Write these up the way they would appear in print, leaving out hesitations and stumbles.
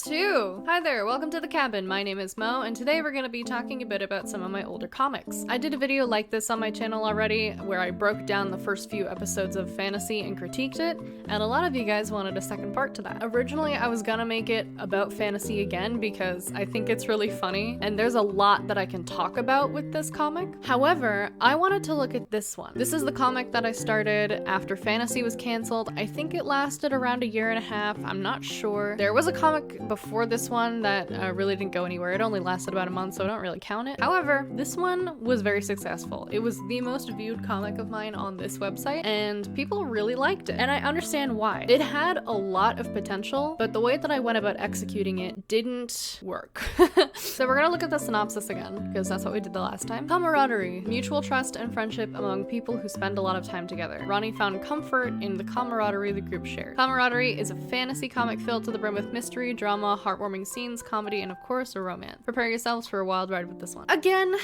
2! Hi there, welcome to the cabin. My name is Mo, and today we're going to be talking a bit about some of my older comics. I did a video like this on my channel already, where I broke down the first few episodes of fantasy and critiqued it, and a lot of you guys wanted a second part to that. Originally, I was gonna make it about fantasy again because I think it's really funny, and there's a lot that I can talk about with this comic. However, I wanted to look at this one. This is the comic that I started after fantasy was cancelled. I think it lasted around a year and a half, I'm not sure. There was a comic before this one that really didn't go anywhere. It only lasted about a month, so I don't really count it. However, this one was very successful. It was the most viewed comic of mine on this website, and people really liked it. And I understand why. It had a lot of potential, but the way that I went about executing it didn't work. So we're gonna look at the synopsis again, because that's what we did the last time. Camaraderie, mutual trust and friendship among people who spend a lot of time together. Ronnie found comfort in the camaraderie the group shared. Camaraderie is a fantasy comic filled to the brim with mystery, drama, heartwarming scenes, comedy, and of course, a romance. Prepare yourselves for a wild ride with this one. Again,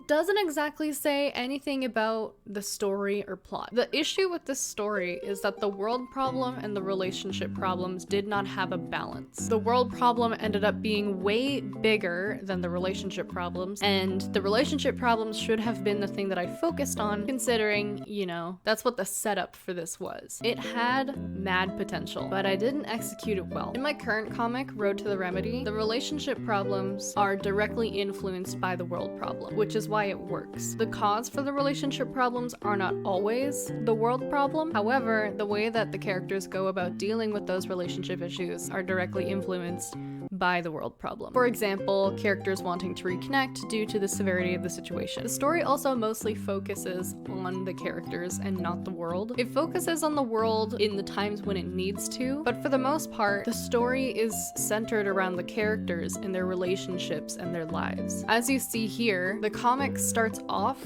doesn't exactly say anything about the story or plot. The issue with this story is that the world problem and the relationship problems did not have a balance. The world problem ended up being way bigger than the relationship problems, and the relationship problems should have been the thing that I focused on, considering, you know, that's what the setup for this was. It had mad potential, but I didn't execute it well. In my current comic, Road to the Remedy, the relationship problems are directly influenced by the world problem, which is why it works. The cause for the relationship problems are not always the world problem. However, the way that the characters go about dealing with those relationship issues are directly influenced by the world problem. For example, characters wanting to reconnect due to the severity of the situation. The story also mostly focuses on the characters and not the world. It focuses on the world in the times when it needs to, but for the most part, the story is centered around the characters and their relationships and their lives. As you see here, the comic starts off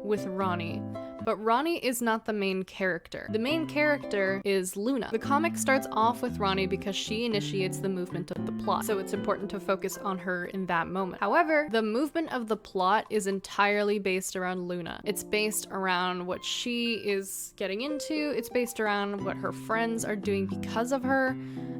with Ronnie, but Ronnie is not the main character. The main character is Luna. The comic starts off with Ronnie because she initiates the movement of the plot, so it's important to focus on her in that moment. However, the movement of the plot is entirely based around Luna. It's based around what she is getting into, it's based around what her friends are doing because of her.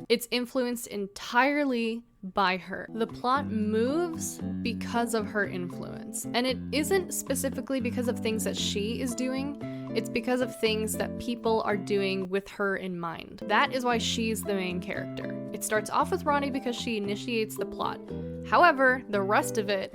It's influenced entirely by her. The plot moves because of her influence, and it isn't specifically because of things that she is doing, it's because of things that people are doing with her in mind. That is why she's the main character. It starts off with Ronnie because she initiates the plot. However, the rest of it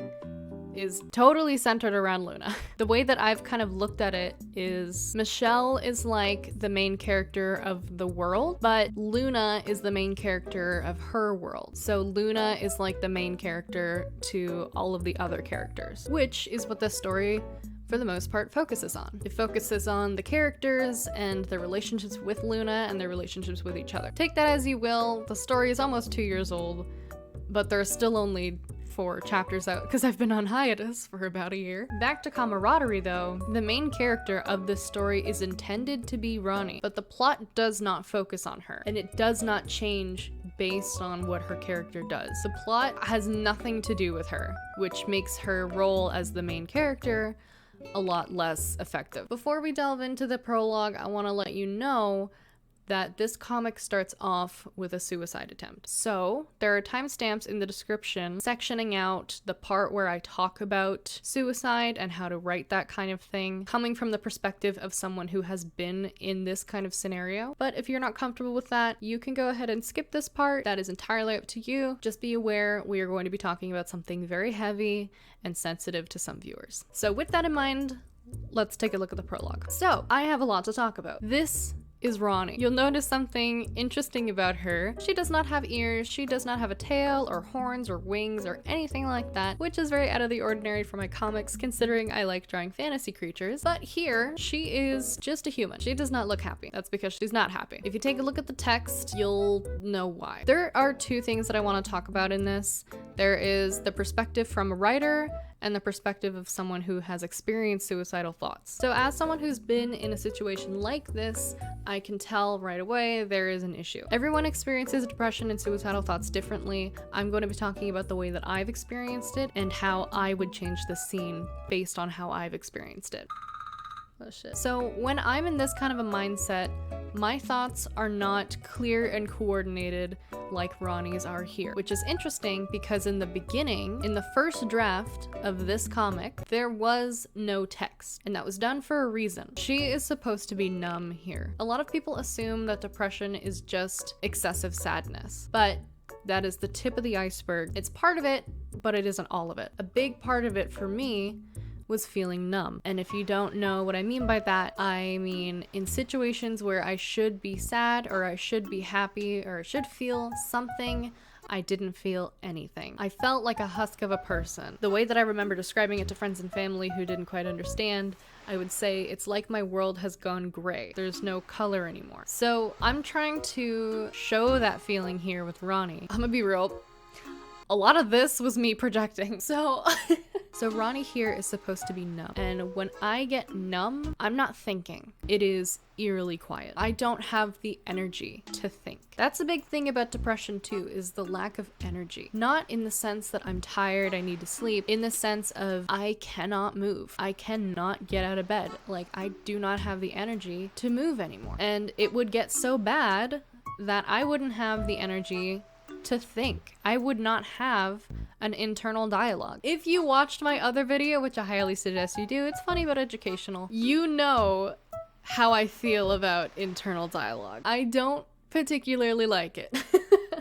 is totally centered around Luna. The way that I've kind of looked at it is Michelle is like the main character of the world, but Luna is the main character of her world. So Luna is like the main character to all of the other characters, which is what the story for the most part focuses on. It focuses on the characters and their relationships with Luna and their relationships with each other. Take that as you will. The story is almost 2 years old, but there's still only 4 chapters out because I've been on hiatus for about a year. Back to Camaraderie though, the main character of this story is intended to be Ronnie, but the plot does not focus on her, and it does not change based on what her character does. The plot has nothing to do with her, which makes her role as the main character a lot less effective. Before we delve into the prologue, I want to let you know that this comic starts off with a suicide attempt. So there are timestamps in the description sectioning out the part where I talk about suicide and how to write that kind of thing, coming from the perspective of someone who has been in this kind of scenario. But if you're not comfortable with that, you can go ahead and skip this part. That is entirely up to you. Just be aware we are going to be talking about something very heavy and sensitive to some viewers. So with that in mind, let's take a look at the prologue. So I have a lot to talk about. This is Ronnie. You'll notice something interesting about her. She does not have ears, she does not have a tail or horns or wings or anything like that, which is very out of the ordinary for my comics considering I like drawing fantasy creatures. But here, she is just a human. She does not look happy. That's because she's not happy. If you take a look at the text, you'll know why. There are 2 things that I want to talk about in this. There is the perspective from a writer and the perspective of someone who has experienced suicidal thoughts. So as someone who's been in a situation like this, I can tell right away there is an issue. Everyone experiences depression and suicidal thoughts differently. I'm going to be talking about the way that I've experienced it and how I would change the scene based on how I've experienced it. Oh shit. So when I'm in this kind of a mindset, my thoughts are not clear and coordinated like Ronnie's are here, which is interesting because in the beginning, in the first draft of this comic, there was no text, and that was done for a reason. She is supposed to be numb here. A lot of people assume that depression is just excessive sadness, but that is the tip of the iceberg. It's part of it, but it isn't all of it. A big part of it for me was feeling numb. And if you don't know what I mean by that, I mean in situations where I should be sad or I should be happy or I should feel something, I didn't feel anything. I felt like a husk of a person. The way that I remember describing it to friends and family who didn't quite understand, I would say it's like my world has gone gray. There's no color anymore. So I'm trying to show that feeling here with Ronnie. I'm gonna be real. A lot of this was me projecting. So Ronnie here is supposed to be numb. And when I get numb, I'm not thinking. It is eerily quiet. I don't have the energy to think. That's a big thing about depression too, is the lack of energy. Not in the sense that I'm tired, I need to sleep, in the sense of I cannot move. I cannot get out of bed. Like, I do not have the energy to move anymore. And it would get so bad that I wouldn't have the energy to think. I would not have an internal dialogue. If you watched my other video, which I highly suggest you do, it's funny but educational, you know how I feel about internal dialogue. I don't particularly like it.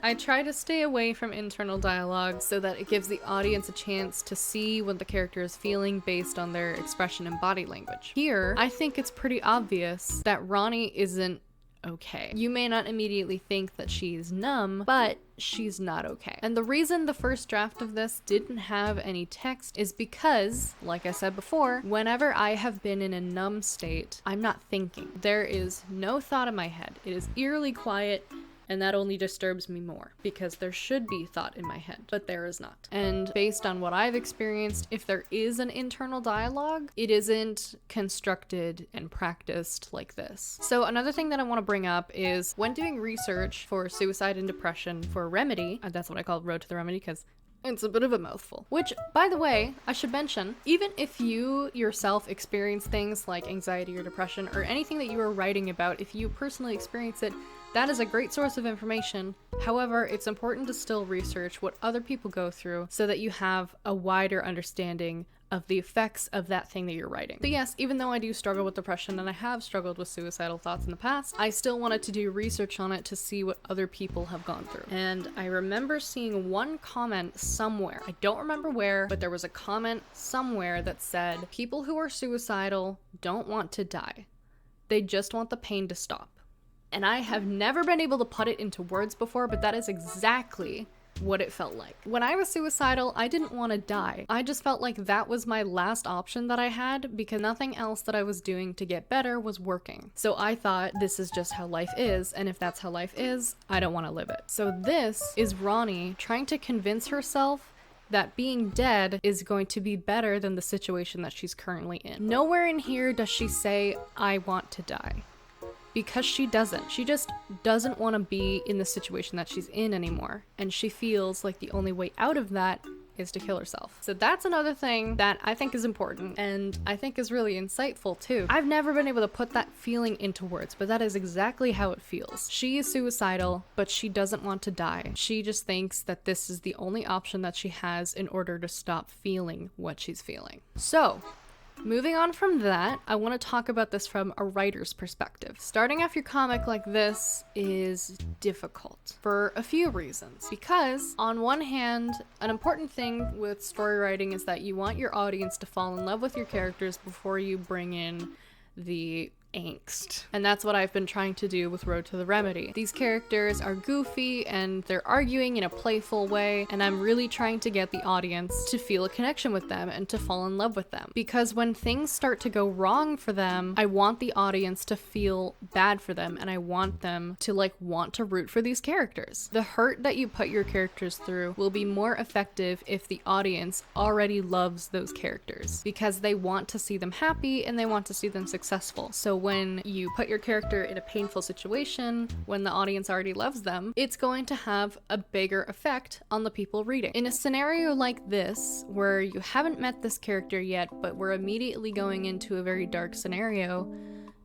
I try to stay away from internal dialogue so that it gives the audience a chance to see what the character is feeling based on their expression and body language. Here, I think it's pretty obvious that Ronnie isn't okay. You may not immediately think that she's numb, but she's not okay. And the reason the first draft of this didn't have any text is because, like I said before, whenever I have been in a numb state, I'm not thinking. There is no thought in my head. It is eerily quiet, and that only disturbs me more because there should be thought in my head, but there is not. And based on what I've experienced, if there is an internal dialogue, it isn't constructed and practiced like this. So another thing that I want to bring up is when doing research for suicide and depression for Remedy, that's what I call Road to the Remedy because it's a bit of a mouthful. Which, by the way, I should mention, even if you yourself experience things like anxiety or depression or anything that you are writing about, if you personally experience it, that is a great source of information. However, it's important to still research what other people go through so that you have a wider understanding of the effects of that thing that you're writing. So yes, even though I do struggle with depression and I have struggled with suicidal thoughts in the past, I still wanted to do research on it to see what other people have gone through. And I remember seeing one comment somewhere, I don't remember where, but there was a comment somewhere that said, people who are suicidal don't want to die. They just want the pain to stop. And I have never been able to put it into words before, but that is exactly what it felt like. When I was suicidal, I didn't want to die. I just felt like that was my last option that I had because nothing else that I was doing to get better was working. So I thought, this is just how life is, and if that's how life is, I don't want to live it. So this is Ronnie trying to convince herself that being dead is going to be better than the situation that she's currently in. Nowhere in here does she say, I want to die. Because she doesn't. She just doesn't want to be in the situation that she's in anymore. And she feels like the only way out of that is to kill herself. So that's another thing that I think is important and I think is really insightful too. I've never been able to put that feeling into words, but that is exactly how it feels. She is suicidal, but she doesn't want to die. She just thinks that this is the only option that she has in order to stop feeling what she's feeling. So, moving on from that, I want to talk about this from a writer's perspective. Starting off your comic like this is difficult for a few reasons. Because, on one hand, an important thing with story writing is that you want your audience to fall in love with your characters before you bring in the angst. And that's what I've been trying to do with Road to the Remedy. These characters are goofy and they're arguing in a playful way, and I'm really trying to get the audience to feel a connection with them and to fall in love with them. Because when things start to go wrong for them, I want the audience to feel bad for them and I want them to want to root for these characters. The hurt that you put your characters through will be more effective if the audience already loves those characters because they want to see them happy and they want to see them successful. So when you put your character in a painful situation, when the audience already loves them, it's going to have a bigger effect on the people reading. In a scenario like this, where you haven't met this character yet, but we're immediately going into a very dark scenario,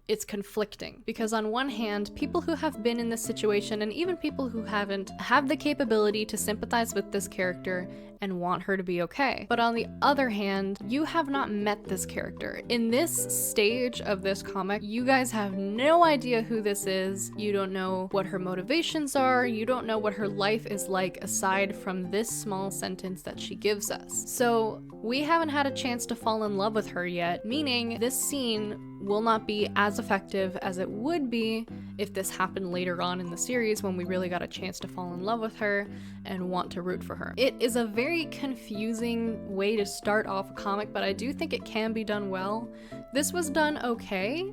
it's conflicting, because on one hand, people who have been in this situation, and even people who haven't, have the capability to sympathize with this character and want her to be okay. But on the other hand, you have not met this character. In this stage of this comic, you guys have no idea who this is. You don't know what her motivations are. You don't know what her life is like aside from this small sentence that she gives us. So we haven't had a chance to fall in love with her yet, meaning this scene will not be as effective as it would be if this happened later on in the series when we really got a chance to fall in love with her and want to root for her. It is a very confusing way to start off a comic, but I do think it can be done well. This was done okay,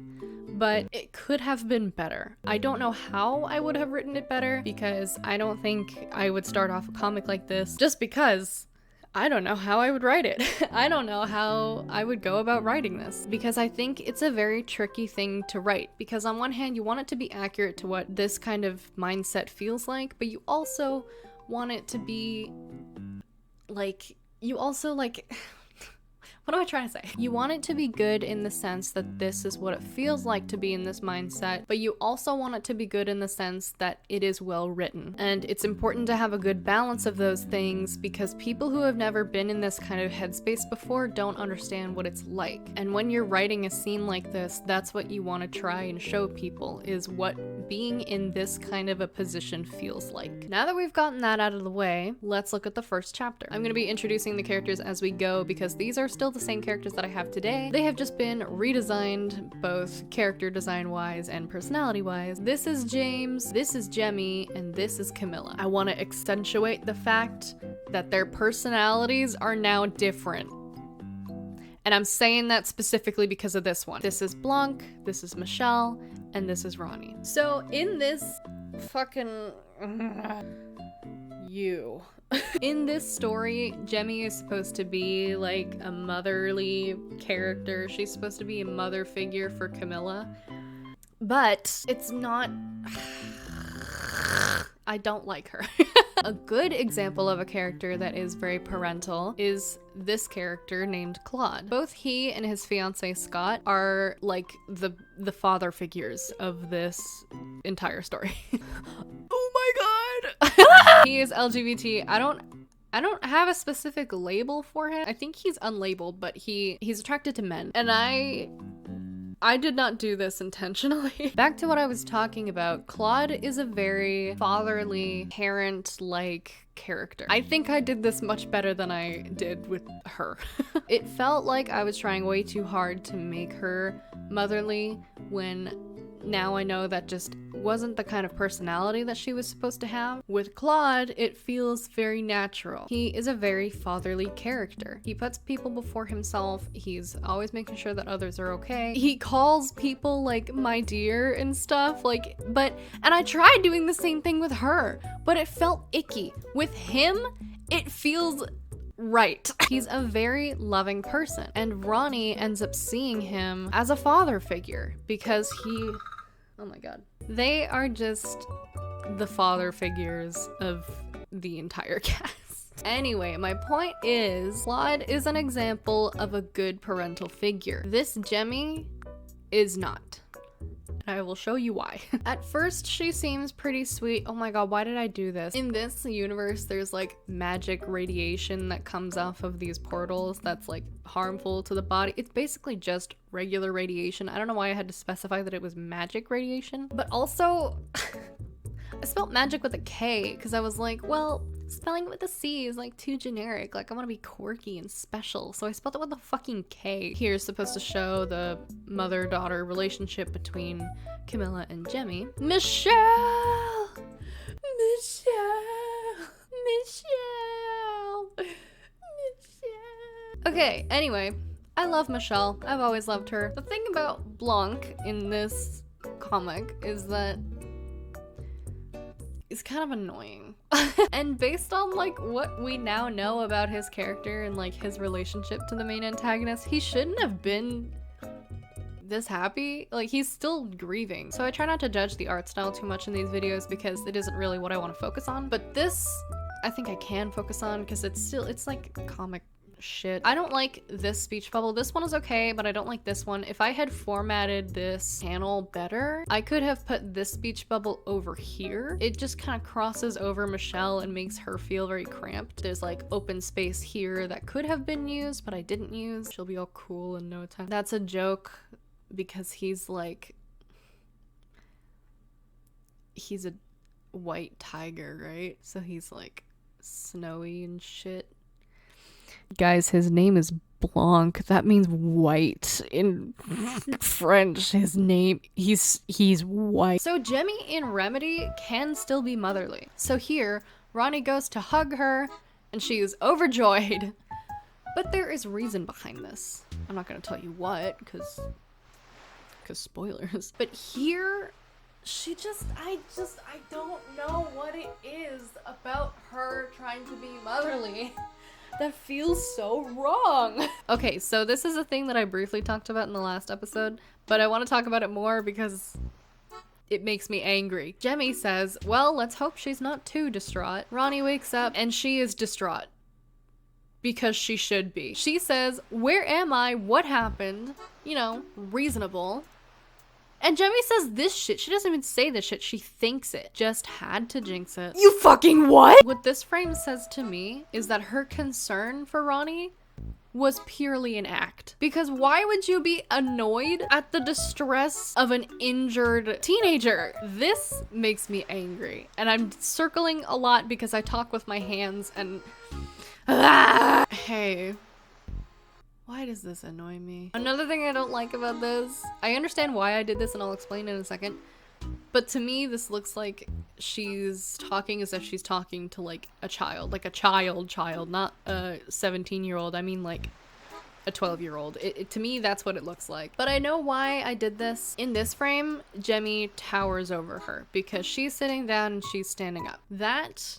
but it could have been better. I don't know how I would have written it better, because I don't think I would start off a comic like this just because I don't know how I would write it. I don't know how I would go about writing this, because I think it's a very tricky thing to write, because on one hand you want it to be accurate to what this kind of mindset feels like, but you also want it to be like, what am I trying to say? You want it to be good in the sense that this is what it feels like to be in this mindset, but you also want it to be good in the sense that it is well written. And it's important to have a good balance of those things, because people who have never been in this kind of headspace before don't understand what it's like. And when you're writing a scene like this, that's what you want to try and show people, is what being in this kind of a position feels like. Now that we've gotten that out of the way, let's look at the first chapter. I'm going to be introducing the characters as we go, because these are still the same characters that I have today. They have just been redesigned, both character design wise and personality wise. This is James, this is Jemi, and this is Camilla. I want to accentuate the fact that their personalities are now different. And I'm saying that specifically because of this one. This is Blanc, this is Michelle, and this is Ronnie. So in this fucking in this story, Jemi is supposed to be like a motherly character. She's supposed to be a mother figure for Camilla. But it's not... I don't like her. A good example of a character that is very parental is this character named Claude. Both he and his fiancée Scott are like the father figures of this entire story. Oh my god! He is LGBT. I don't have a specific label for him. I think he's unlabeled, but he's attracted to men. And I did not do this intentionally. Back to what I was talking about, Claude is a very fatherly, parent-like character. I think I did this much better than I did with her. It felt like I was trying way too hard to make her motherly, when now I know that just wasn't the kind of personality that she was supposed to have. With Claude, it feels very natural. He is a very fatherly character. He puts people before himself. He's always making sure that others are okay. He calls people like my dear and stuff, like, and I tried doing the same thing with her, but it felt icky. With him, it feels right. He's a very loving person, and Ronnie ends up seeing him as a father figure because oh my god. They are just the father figures of the entire cast. Anyway, my point is, Claude is an example of a good parental figure. This Jemi is not. And I will show you why. At first, she seems pretty sweet. Oh my god, why did I do this? In this universe, there's like magic radiation that comes off of these portals that's like harmful to the body. It's basically just regular radiation. I don't know why I had to specify that it was magic radiation. But also, I spelled magic with a K because I was like, well, spelling it with a C is like too generic. Like, I want to be quirky and special, so I spelled it with a fucking K. Here's supposed to show the mother-daughter relationship between Camilla and Jemi. Michelle! Okay, anyway, I love Michelle. I've always loved her. The thing about Blanc in this comic is that he's kind of annoying. And based on like what we now know about his character and like his relationship to the main antagonist, he shouldn't have been this happy. Like, he's still grieving. So I try not to judge the art style too much in these videos because it isn't really what I want to focus on. But this, I think I can focus on because it's like comic shit. I don't like this speech bubble. This one is okay, but I don't like this one. If I had formatted this panel better, I could have put this speech bubble over here. It just kind of crosses over Michelle and makes her feel very cramped. There's like open space here that could have been used, but I didn't use. She'll be all cool in no time. That's a joke because he's like, he's a white tiger, right? So he's like snowy and shit. Guys, his name is Blanc. That means white in French. His name, he's white. So Jemi in Remedy can still be motherly. So here, Ronnie goes to hug her and she is overjoyed. But there is reason behind this. I'm not gonna tell you what, because spoilers. But here, she I don't know what it is about her trying to be motherly that feels so wrong. Okay, so this is a thing that I briefly talked about in the last episode, but I want to talk about it more because it makes me angry. Jemi says, well, let's hope she's not too distraught. Ronnie wakes up and she is distraught. Because she should be. She says, where am I? What happened? You know, reasonable. And Jemi says this shit. She doesn't even say this shit. She thinks it. Just had to jinx it. You fucking what? What this frame says to me is that her concern for Ronnie was purely an act. Because why would you be annoyed at the distress of an injured teenager? This makes me angry. And I'm circling a lot because I talk with my hands and... Hey. Why does this annoy me? Another thing I don't like about this, I understand why I did this and I'll explain in a second, but to me this looks like she's talking as if she's talking to like a child, not a 17-year-old. I mean like a 12-year-old. To me that's what it looks like. But I know why I did this. In this frame, Jemi towers over her because she's sitting down and she's standing up. That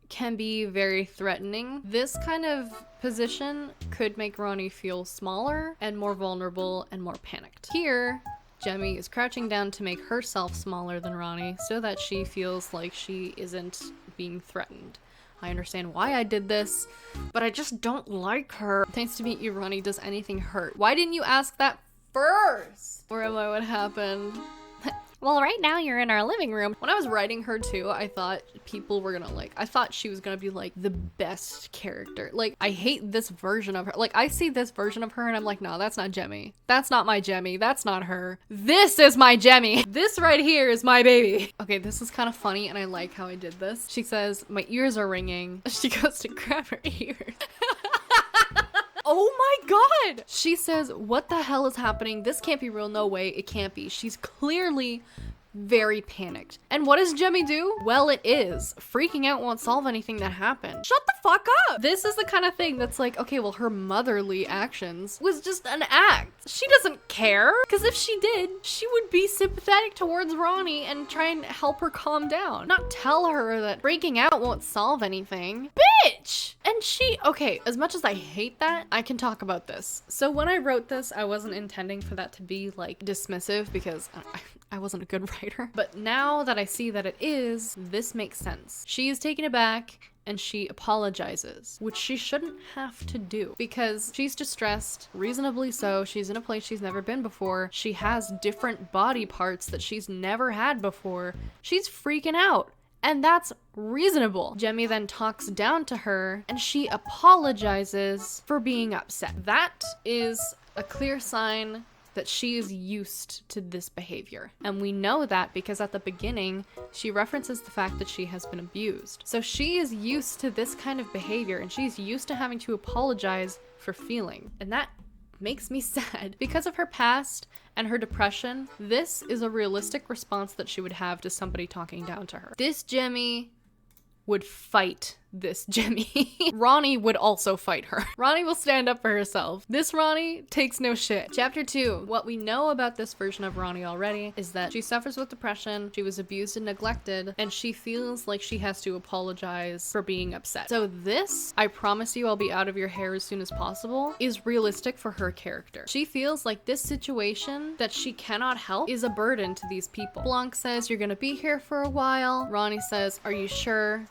can be very threatening. This kind of position could make Ronnie feel smaller and more vulnerable and more panicked. Here, Jemi is crouching down to make herself smaller than Ronnie so that she feels like she isn't being threatened. I understand why I did this, but I just don't like her. Nice to meet you, Ronnie. Does anything hurt? Why didn't you ask that first? Where am I? What happened? Well, right now you're in our living room. When I was writing her too, I thought people were gonna I thought she was gonna be like the best character. Like, I hate this version of her. Like, I see this version of her and I'm like, no, that's not Jemi. That's not my Jemi. That's not her. This is my Jemi. This right here is my baby. Okay, this is kind of funny and I like how I did this. She says, my ears are ringing. She goes to grab her ears. Oh my god! She says, what the hell is happening? This can't be real. No way. It can't be. She's clearly very panicked. And what does Jemi do? Well, it is. Freaking out won't solve anything that happened. Shut the fuck up! This is the kind of thing that's like, okay, well, her motherly actions was just an act. She doesn't care. Because if she did, she would be sympathetic towards Ronnie and try and help her calm down. Not tell her that freaking out won't solve anything. Bitch! And she, okay, as much as I hate that, I can talk about this. So when I wrote this, I wasn't intending for that to be like dismissive because I wasn't a good writer. But now that I see that it is, this makes sense. She is taken aback and she apologizes, which she shouldn't have to do because she's distressed, reasonably so. She's in a place she's never been before. She has different body parts that she's never had before. She's freaking out. And that's reasonable. Jemi then talks down to her and she apologizes for being upset. That is a clear sign that she is used to this behavior. And we know that because at the beginning, she references the fact that she has been abused. So she is used to this kind of behavior and she's used to having to apologize for feeling. And that makes me sad. Because of her past and her depression, this is a realistic response that she would have to somebody talking down to her. This Jemi would fight this Jemi. Ronnie would also fight her. Ronnie will stand up for herself. This Ronnie takes no shit. Chapter 2. What we know about this version of Ronnie already is that she suffers with depression, she was abused and neglected, and she feels like she has to apologize for being upset. So this, I promise you I'll be out of your hair as soon as possible, is realistic for her character. She feels like this situation that she cannot help is a burden to these people. Blanc says, "You're gonna be here for a while." Ronnie says, "Are you sure?"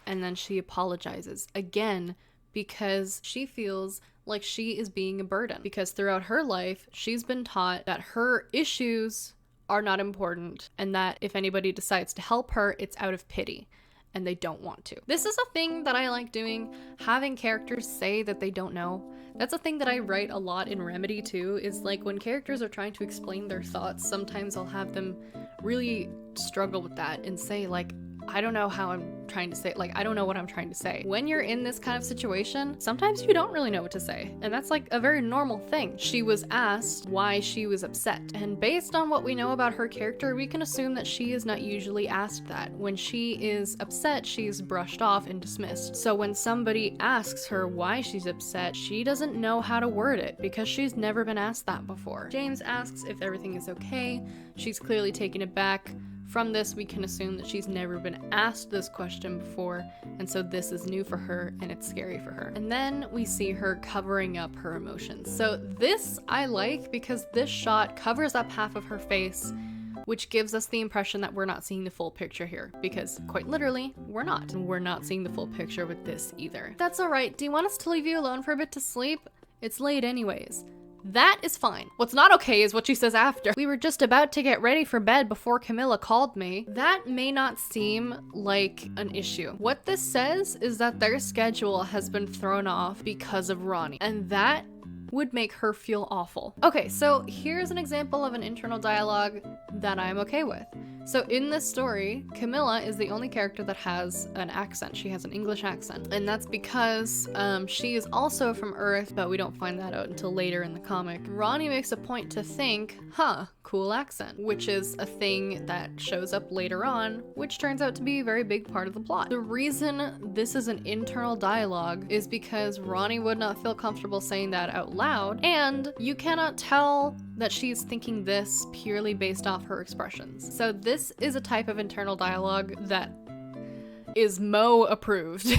And then she apologizes again because she feels like she is being a burden, because throughout her life she's been taught that her issues are not important and that if anybody decides to help her, it's out of pity and they don't want to. This is a thing that I like doing, having characters say that they don't know. That's a thing that I write a lot in Remedy too, is like when characters are trying to explain their thoughts, sometimes I'll have them really struggle with that and say like, I don't know how I'm trying to say, like, I don't know what I'm trying to say. When you're in this kind of situation, sometimes you don't really know what to say. And that's like a very normal thing. She was asked why she was upset. And based on what we know about her character, we can assume that she is not usually asked that. When she is upset, she's brushed off and dismissed. So when somebody asks her why she's upset, she doesn't know how to word it because she's never been asked that before. James asks if everything is okay. She's clearly taken aback. From this, we can assume that she's never been asked this question before, and so this is new for her and it's scary for her. And then we see her covering up her emotions. So this I like because this shot covers up half of her face, which gives us the impression that we're not seeing the full picture here, because quite literally, we're not. And we're not seeing the full picture with this either. That's alright. Do you want us to leave you alone for a bit to sleep? It's late anyways. That is fine. What's not okay is what she says after. "We were just about to get ready for bed before Camilla called me." That may not seem like an issue. What this says is that their schedule has been thrown off because of Ronnie, and that would make her feel awful. Okay, so here's an example of an internal dialogue that I'm okay with. So in this story, Camilla is the only character that has an accent. She has an English accent. And that's because she is also from Earth, but we don't find that out until later in the comic. Ronnie makes a point to think, cool accent, which is a thing that shows up later on, which turns out to be a very big part of the plot. The reason this is an internal dialogue is because Ronnie would not feel comfortable saying that out loud, and you cannot tell that she's thinking this purely based off her expressions. So this is a type of internal dialogue that is Mo approved.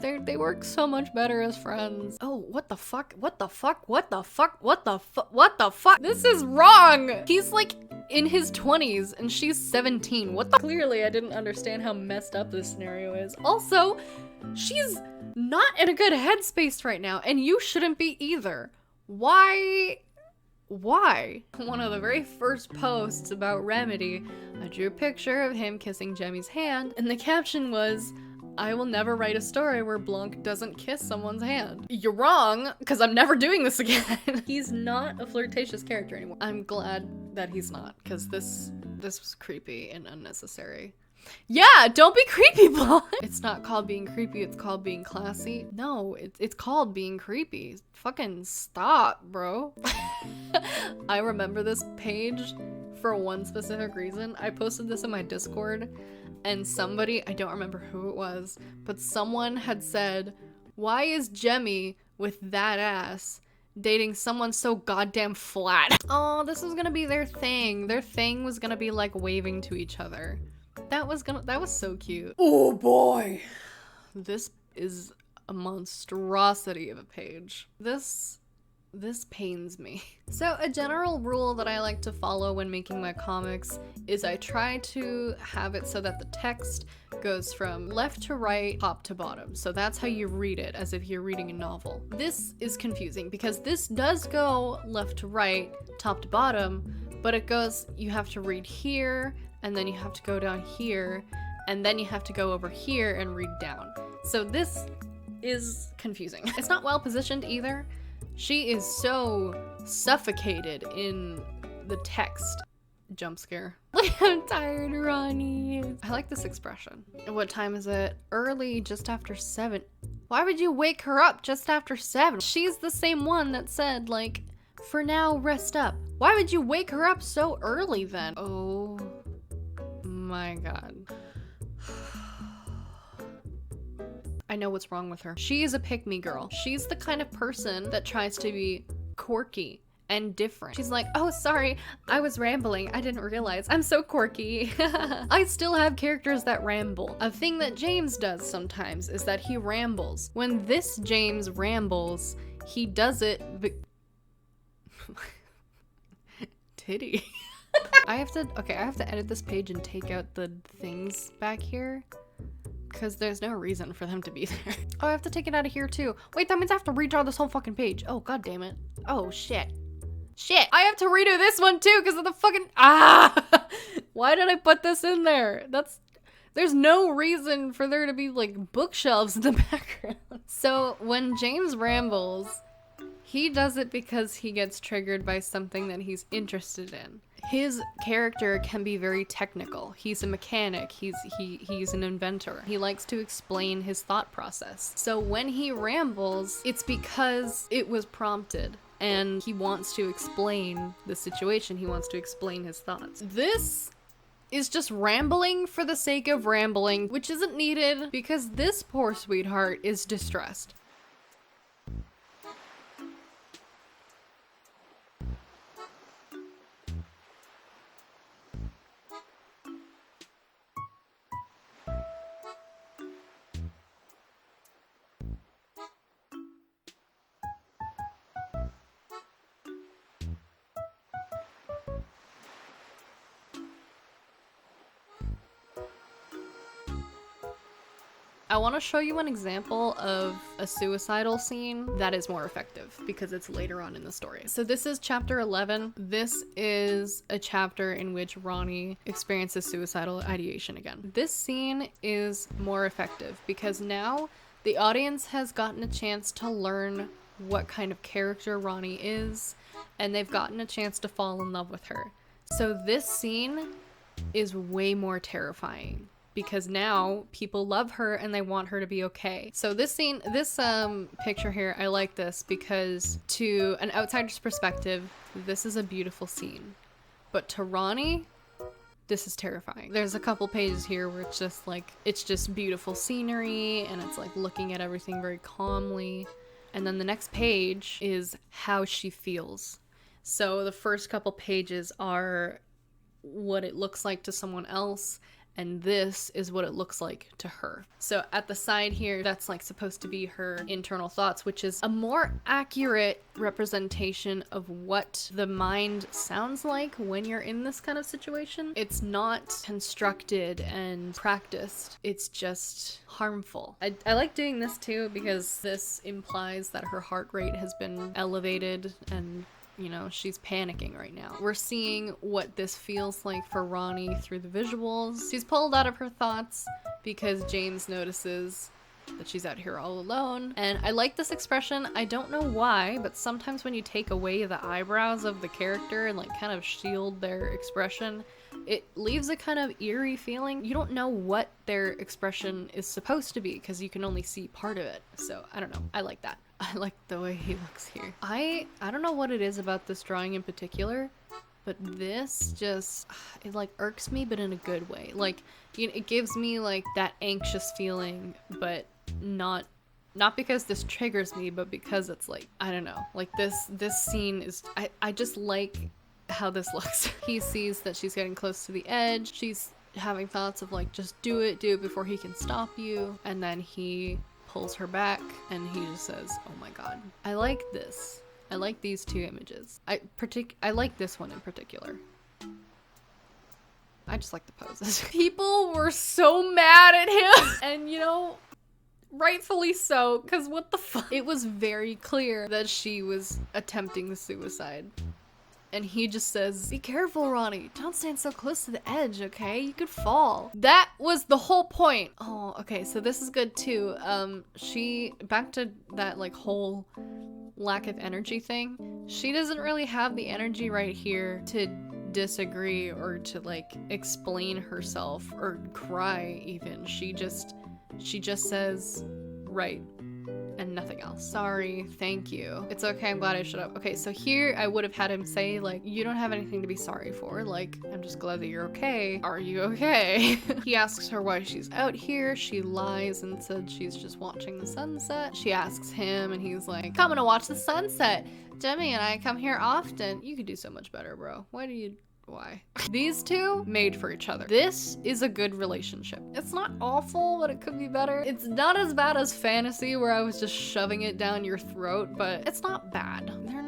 They work so much better as friends. Oh, what the fuck? What the fuck? What the fuck? What the fuck? What the fuck? This is wrong! He's like in his 20s and she's 17. What the? Clearly, I didn't understand how messed up this scenario is. Also, she's not in a good headspace right now, and you shouldn't be either. Why? One of the very first posts about Remedy, I drew a picture of him kissing Jemi's hand, and the caption was, "I will never write a story where Blanc doesn't kiss someone's hand." You're wrong, because I'm never doing this again. He's not a flirtatious character anymore. I'm glad that he's not, because this was creepy and unnecessary. Yeah, don't be creepy, Blanc. It's not called being creepy, it's called being classy. No, it's called being creepy. Fucking stop, bro. I remember this page for one specific reason. I posted this in my Discord, and somebody, I don't remember who it was, but someone had said, "Why is Jemi with that ass dating someone so goddamn flat?" Oh, this was gonna be their thing. Their thing was gonna be like waving to each other. That was so cute. Oh boy. This is a monstrosity of a page. This pains me. So a general rule that I like to follow when making my comics is I try to have it so that the text goes from left to right, top to bottom. So that's how you read it, as if you're reading a novel. This is confusing because this does go left to right, top to bottom, but it goes, you have to read here, and then you have to go down here, and then you have to go over here and read down. So this is confusing. It's not well positioned either. She is so suffocated in the text. Jump scare. I'm tired, Ronnie. I like this expression. What time is it? Early, just after 7. Why would you wake her up just after 7? She's the same one that said, like, "For now, rest up." Why would you wake her up so early then? Oh my god. I know what's wrong with her. She is a pick-me girl. She's the kind of person that tries to be quirky and different. She's like, oh, sorry, I was rambling. I didn't realize. I'm so quirky. I still have characters that ramble. A thing that James does sometimes is that he rambles. When this James rambles, he does it titty. I have to edit this page and take out the things back here because there's no reason for them to be there. Oh, I have to take it out of here too. Wait, that means I have to redraw this whole fucking page. Oh, god damn it. Oh, shit. Shit, I have to redo this one too because of the fucking, why did I put this in there? There's no reason for there to be like bookshelves in the background. So when James rambles, he does it because he gets triggered by something that he's interested in. His character can be very technical. He's a mechanic, he's an inventor. He likes to explain his thought process. So when he rambles, it's because it was prompted. And he wants to explain the situation. He wants to explain his thoughts. This is just rambling for the sake of rambling, which isn't needed because this poor sweetheart is distressed. I want to show you an example of a suicidal scene that is more effective because it's later on in the story. So this is chapter 11. This is a chapter in which Ronnie experiences suicidal ideation again. This scene is more effective because now the audience has gotten a chance to learn what kind of character Ronnie is, and they've gotten a chance to fall in love with her. So this scene is way more terrifying because now people love her and they want her to be okay. So this scene, this picture here, I like this because to an outsider's perspective, this is a beautiful scene. But to Ronnie, this is terrifying. There's a couple pages here where it's just beautiful scenery and it's like looking at everything very calmly. And then the next page is how she feels. So the first couple pages are what it looks like to someone else, and this is what it looks like to her. So at the side here, that's like supposed to be her internal thoughts, which is a more accurate representation of what the mind sounds like when you're in this kind of situation. It's not constructed and practiced, it's just harmful. I like doing this too because this implies that her heart rate has been elevated and you know, she's panicking right now. We're seeing what this feels like for Ronnie through the visuals. She's pulled out of her thoughts because James notices that she's out here all alone. And I like this expression. I don't know why, but sometimes when you take away the eyebrows of the character and like kind of shield their expression, it leaves a kind of eerie feeling. You don't know what their expression is supposed to be because you can only see part of it. So I don't know. I like that. I like the way he looks here. I don't know what it is about this drawing in particular, but this just, it like irks me, but in a good way. Like, you know, it gives me like that anxious feeling, but not because this triggers me, but because it's like, I don't know, like this scene is, I just like how this looks. He sees that she's getting close to the edge. She's having thoughts of like, just do it before he can stop you. And then he pulls her back and he just says, oh my god. I like this. I like these two images. I like this one in particular. I just like the poses. People were so mad at him and you know, rightfully so, because what the fuck? It was very clear that she was attempting the suicide. And he just says, be careful, Ronnie. Don't stand so close to the edge, okay? You could fall. That was the whole point. Oh, okay, so this is good too. Back to that like whole lack of energy thing. She doesn't really have the energy right here to disagree or to like explain herself or cry even. She just says, right. And nothing else. Sorry, thank you. It's okay, I'm glad I showed up. Okay, so here I would have had him say, like, you don't have anything to be sorry for. Like, I'm just glad that you're okay. Are you okay? He asks her why she's out here. She lies and said she's just watching the sunset. She asks him and he's like, coming to watch the sunset. Jemi and I come here often. You could do so much better, bro. Why? These two made for each other. This is a good relationship. It's not awful, but it could be better. It's not as bad as Fantasy, where I was just shoving it down your throat, but it's not bad. They're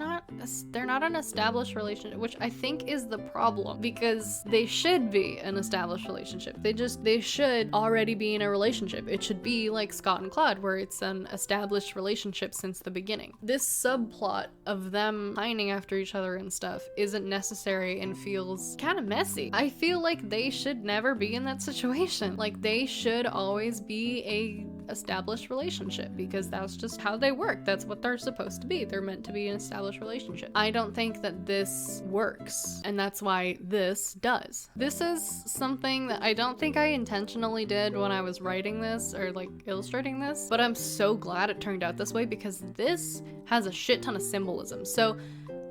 not an established relationship, which I think is the problem, because they should be an established relationship. They should already be in a relationship. It should be like Scott and Claude, where it's an established relationship since the beginning. This subplot of them pining after each other and stuff isn't necessary and feels kind of messy. I feel like they should never be in that situation. Like, they should always be a established relationship, because that's just how they work. That's what they're supposed to be. They're meant to be an established relationship. I don't think that this works, and that's why this does. This is something that I don't think I intentionally did when I was writing this or like illustrating this, but I'm so glad it turned out this way, because this has a shit ton of symbolism. So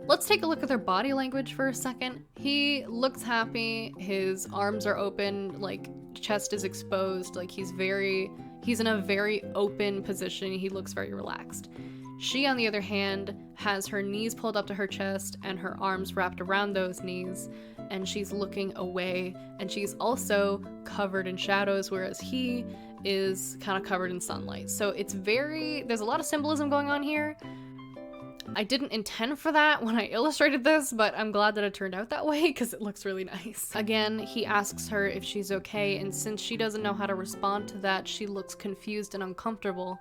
let's take a look at their body language for a second. He looks happy, his arms are open, like chest is exposed, like he's in a very open position. He looks very relaxed. She, on the other hand, has her knees pulled up to her chest and her arms wrapped around those knees, and she's looking away, and she's also covered in shadows, whereas he is kind of covered in sunlight. So there's a lot of symbolism going on here. I didn't intend for that when I illustrated this, but I'm glad that it turned out that way, because it looks really nice. Again, he asks her if she's okay, and since she doesn't know how to respond to that, she looks confused and uncomfortable,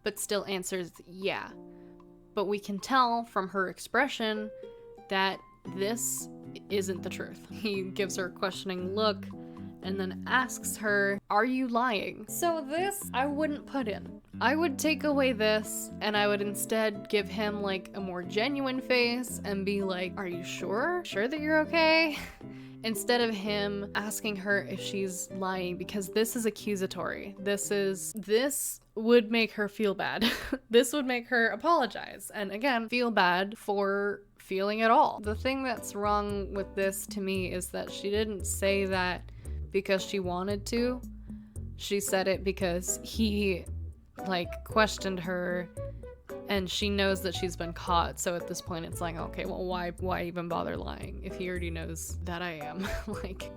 but still answers yeah. But we can tell from her expression that this isn't the truth. He gives her a questioning look and then asks her, are you lying? So this I wouldn't put in. I would take away this and I would instead give him like a more genuine face and be like, are you sure? Sure that you're okay? Instead of him asking her if she's lying, because this is accusatory. This would make her feel bad. This would make her apologize. And again, feel bad for feeling at all. The thing that's wrong with this to me is that she didn't say that because she wanted to. She said it because he questioned her, and she knows that she's been caught. So at this point it's like, okay, well, why even bother lying if he already knows that I am?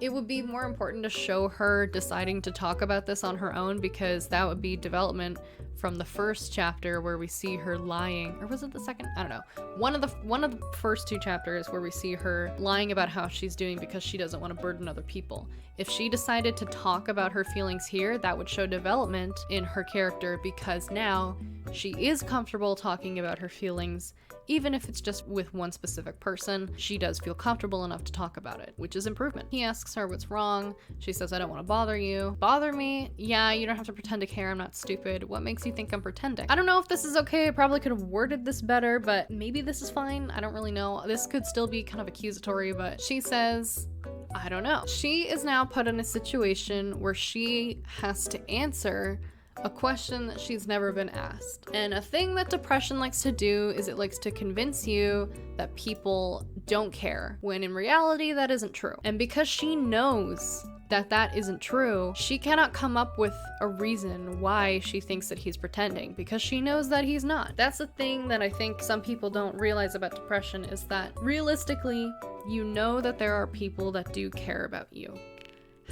It would be more important to show her deciding to talk about this on her own, because that would be development from the first chapter where we see her lying, or was it the second? I don't know. One of the first two chapters where we see her lying about how she's doing because she doesn't want to burden other people. If she decided to talk about her feelings here, that would show development in her character, because now she is comfortable talking about her feelings. Even if it's just with one specific person, she does feel comfortable enough to talk about it, which is improvement. He asks her what's wrong. She says, I don't want to bother you. Bother me? Yeah, you don't have to pretend to care. I'm not stupid. What makes you think I'm pretending? I don't know if this is okay. I probably could have worded this better, but maybe this is fine. I don't really know. This could still be kind of accusatory, but she says, I don't know. She is now put in a situation where she has to answer a question that she's never been asked. And a thing that depression likes to do is it likes to convince you that people don't care, when in reality that isn't true. And because she knows that that isn't true, she cannot come up with a reason why she thinks that he's pretending, because she knows that he's not. That's the thing that I think some people don't realize about depression, is that realistically, you know that there are people that do care about you.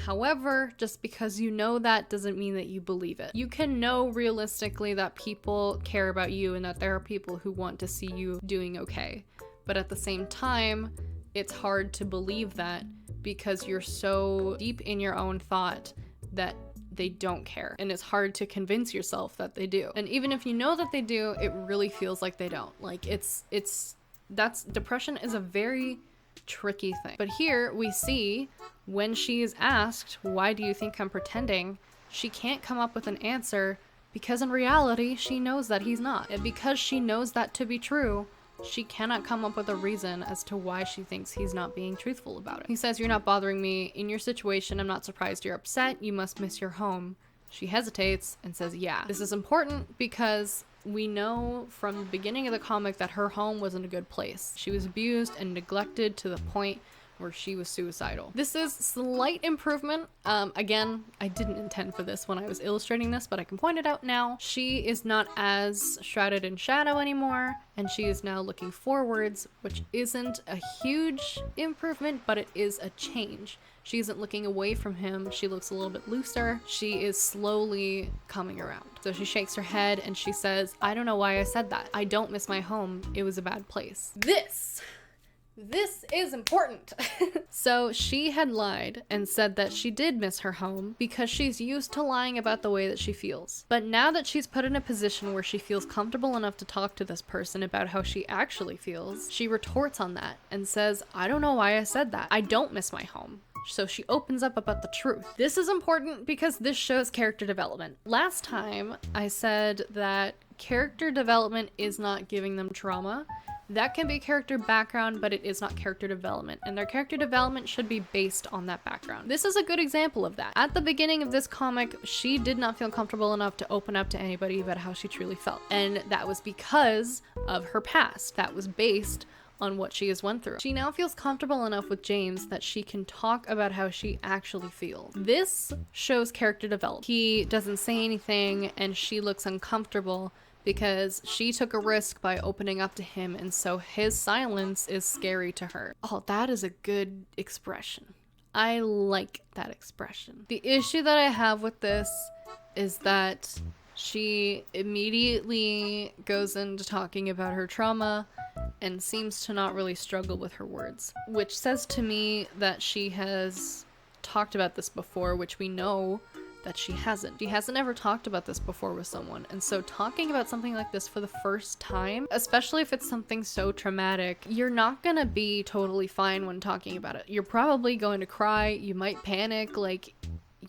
However, just because you know that doesn't mean that you believe it. You can know realistically that people care about you and that there are people who want to see you doing okay. But at the same time, it's hard to believe that because you're so deep in your own thought that they don't care. And it's hard to convince yourself that they do. And even if you know that they do, it really feels like they don't. Depression is a very tricky thing. But here we see when she is asked, why do you think I'm pretending? She can't come up with an answer, because in reality, she knows that he's not. And because she knows that to be true, she cannot come up with a reason as to why she thinks he's not being truthful about it. He says, you're not bothering me. In your situation, I'm not surprised you're upset. You must miss your home. She hesitates and says, yeah. This is important because we know from the beginning of the comic that her home wasn't a good place. She was abused and neglected to the point where she was suicidal. This is slight improvement. Again, I didn't intend for this when I was illustrating this, but I can point it out now. She is not as shrouded in shadow anymore, and she is now looking forwards, which isn't a huge improvement, but it is a change. She isn't looking away from him. She looks a little bit looser. She is slowly coming around. So she shakes her head and she says, I don't know why I said that. I don't miss my home. It was a bad place. This is important. So she had lied and said that she did miss her home because she's used to lying about the way that she feels. But now that she's put in a position where she feels comfortable enough to talk to this person about how she actually feels, she retorts on that and says, I don't know why I said that. I don't miss my home. So she opens up about the truth. This is important because this shows character development. Last time I said that character development is not giving them trauma. That can be character background, but it is not character development, and their character development should be based on that background. This is a good example of that. At the beginning of this comic, she did not feel comfortable enough to open up to anybody about how she truly felt, and that was because of her past. That was based on what she has went through. She now feels comfortable enough with James that she can talk about how she actually feels. This shows character development. He doesn't say anything, and she looks uncomfortable because she took a risk by opening up to him, and so his silence is scary to her. Oh, that is a good expression. I like that expression. The issue that I have with this is that she immediately goes into talking about her trauma and seems to not really struggle with her words, which says to me that she has talked about this before, which we know that she hasn't. She hasn't ever talked about this before with someone, and so talking about something like this for the first time, especially if it's something so traumatic, you're not gonna be totally fine when talking about it. You're probably going to cry, you might panic, like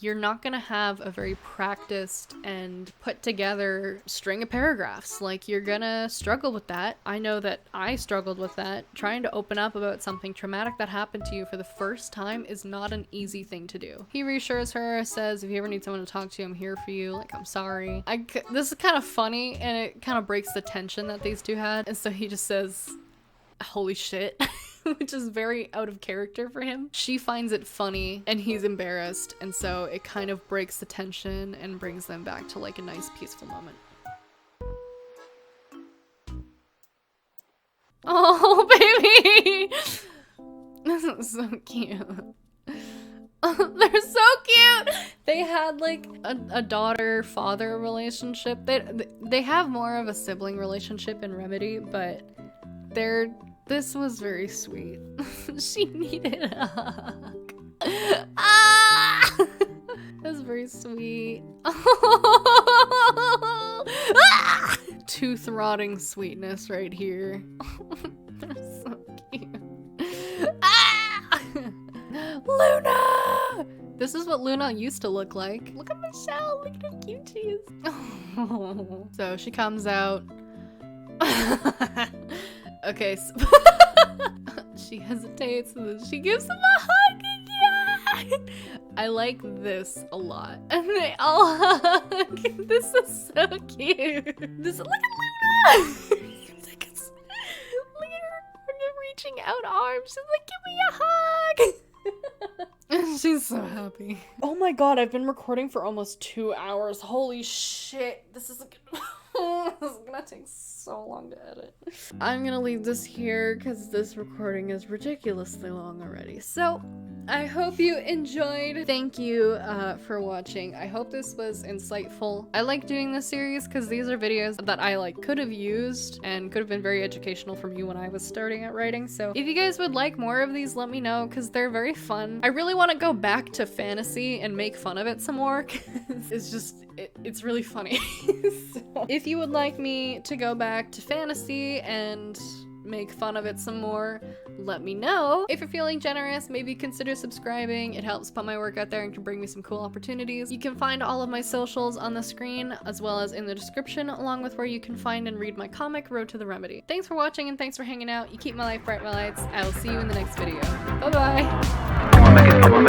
you're not gonna have a very practiced and put together string of paragraphs. Like, you're gonna struggle with that. I know that I struggled with that. Trying to open up about something traumatic that happened to you for the first time is not an easy thing to do. He reassures her, says, if you ever need someone to talk to, I'm here for you. Like, I'm sorry. This is kind of funny, and it kind of breaks the tension that these two had. And so he just says, holy shit. Which is very out of character for him. She finds it funny and he's embarrassed, and so it kind of breaks the tension and brings them back to like a nice peaceful moment. Oh, baby! This is so cute. They're so cute! They had like a daughter-father relationship. They have more of a sibling relationship in Remedy, but this was very sweet. She needed a hug. Ah! That's very sweet. Ah! Tooth-rotting sweetness right here. They're so cute. Ah! Luna! This is what Luna used to look like. Look at Michelle. Look at how cute she is. So she comes out. Okay, so she hesitates and then she gives him a hug again. I like this a lot. And they all hug. This is so cute. Look at Luna. Look at her reaching out arms. She's like, give me a hug. She's so happy. Oh my god, I've been recording for almost 2 hours. Holy shit. This is gonna take so long to edit. I'm gonna leave this here because this recording is ridiculously long already. So I hope you enjoyed. Thank you for watching. I hope this was insightful. I like doing this series because these are videos that I like could have used and could have been very educational for me when I was starting at writing. So if you guys would like more of these, let me know because they're very fun. I really want to go back to fantasy and make fun of it some more because it's really funny. So if you would like me to go back to fantasy and make fun of it some more, let me know. If you're feeling generous, maybe consider subscribing. It helps put my work out there and can bring me some cool opportunities. You can find all of my socials on the screen as well as in the description, along with where you can find and read my comic, Road to the Remedy. Thanks for watching and thanks for hanging out. You keep my life bright, my lights. I will see you in the next video. Bye-bye!